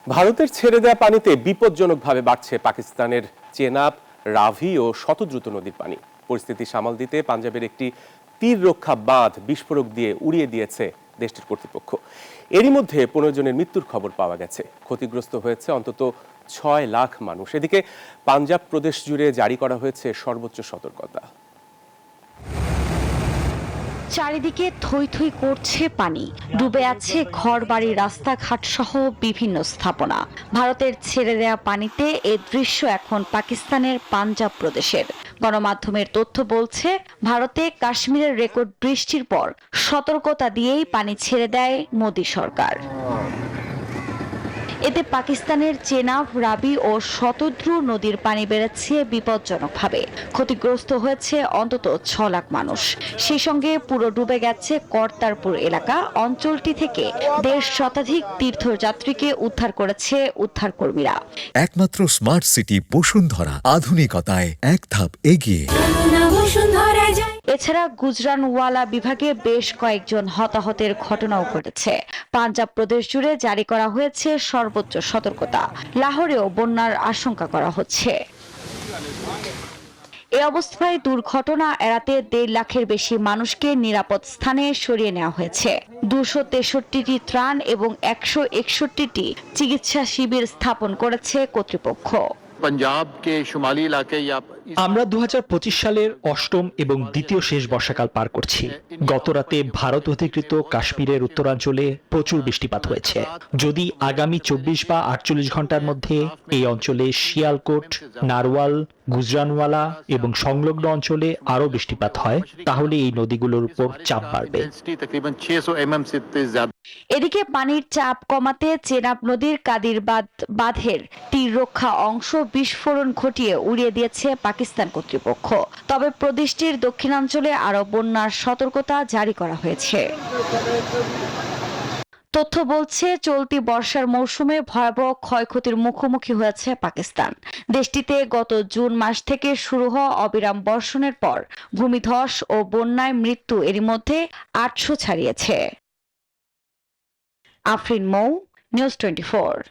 ভারতের ছেড়ে দেওয়া পানিতে বিপজ্জনকভাবে বাড়ছে পাকিস্তানের চেনাব, রাভি ও শতদ্রুত নদীর পানি। পরিস্থিতি সামাল দিতে পাঞ্জাবের একটি তীর রক্ষা বাঁধ বিস্ফোরক দিয়ে উড়িয়ে দিয়েছে দেশটির কর্তৃপক্ষ। এরই মধ্যে 15 জনের মৃত্যুর খবর পাওয়া গেছে। ক্ষতিগ্রস্ত হয়েছে অন্তত 6 লাখ মানুষ। এদিকে পাঞ্জাব প্রদেশ জুড়ে জারি করা হয়েছে সর্বোচ্চ সতর্কতা। চারিদিকে থই থই করছে পানি, ডুবে আছে ঘরবাড়ি, রাস্তাঘাট সহ বিভিন্ন স্থাপনা। ভারতের ছেড়ে দেয়া পানিতে এ দৃশ্য এখন পাকিস্তানের পাঞ্জাব প্রদেশের। গণমাধ্যমের তথ্য বলছে, ভারতে কাশ্মীরের রেকর্ড বৃষ্টির পর সতর্কতা দিয়েই পানি ছেড়ে দেয় মোদী সরকার। এতে পাকিস্তানের চেনাব, রাবি ও শতদ্রু নদীর পানি বেড়েছে বিপজ্জনকভাবে। ক্ষতিগ্রস্ত হয়েছে অন্তত 6 লাখ মানুষ। সেই সঙ্গে পুরো ডুবে গেছে কর্তারপুর এলাকা। অঞ্চলটি থেকে 1.5 শতাধিক তীর্থযাত্রীকে উদ্ধার করেছে উদ্ধারকর্মীরা। একমাত্র স্মার্ট সিটি বসুন্ধরা, আধুনিকতায় এক ধাপ এগিয়ে। এছাড়া গুজরানওয়ালা বিভাগে বেশ কয়েকজন হতাহতের ঘটনাও ঘটেছে। পাঞ্জাব প্রদেশ জুড়ে জারি করা হয়েছে সর্বোচ্চ সতর্কতা। লাহোরেও বন্যার আশঙ্কা করা হচ্ছে। এ অবস্থায় দুর্ঘটনা এড়াতে 1.5 লাখের বেশি মানুষকে নিরাপদ স্থানে সরিয়ে নেওয়া হয়েছে। 263টি ত্রাণ এবং 161টি চিকিৎসা শিবির স্থাপন করেছে কর্তৃপক্ষ। আমরা 2025 সালের অষ্টম এবং দ্বিতীয় শেষ বর্ষাকাল পার করছি। গতরাতে ভারত অধিকৃত কাশ্মীরের উত্তরাঞ্চলে প্রচুর বৃষ্টিপাত হয়েছে। যদি আগামী 24 বা 48 ঘন্টার মধ্যে এই অঞ্চলে শিয়ালকোট, নারওয়াল, গুজরানওয়ালা এবং সংলগ্ন অঞ্চলে আরও বৃষ্টিপাত হয়, তাহলে এই নদীগুলোর উপর চাপ বাড়বে। এদিকে পানির চাপ কমাতে চেনাব নদীর কাদির বাঁধের তীর রক্ষা অংশ বিস্ফোরণ ঘটিয়ে উড়িয়ে দিয়েছে পাকিস্তান কর্তৃপক্ষ। তবে প্রদেশটির দক্ষিণাঞ্চলে আরও বন্যার সতর্কতা জারি করা হয়েছে। তথ্য বলছে, চলতি বর্ষার মৌসুমে ভয়াবহ ক্ষয়ক্ষতির মুখোমুখি হয়েছে পাকিস্তান। দেশটিতে গত জুন মাস থেকে শুরু হওয়া অবিরাম বর্ষণের পর ভূমিধস ও বন্যায় মৃত্যু এরই মধ্যে 800 ছাড়িয়েছে। আফরিন মৌ, নিউজ 24।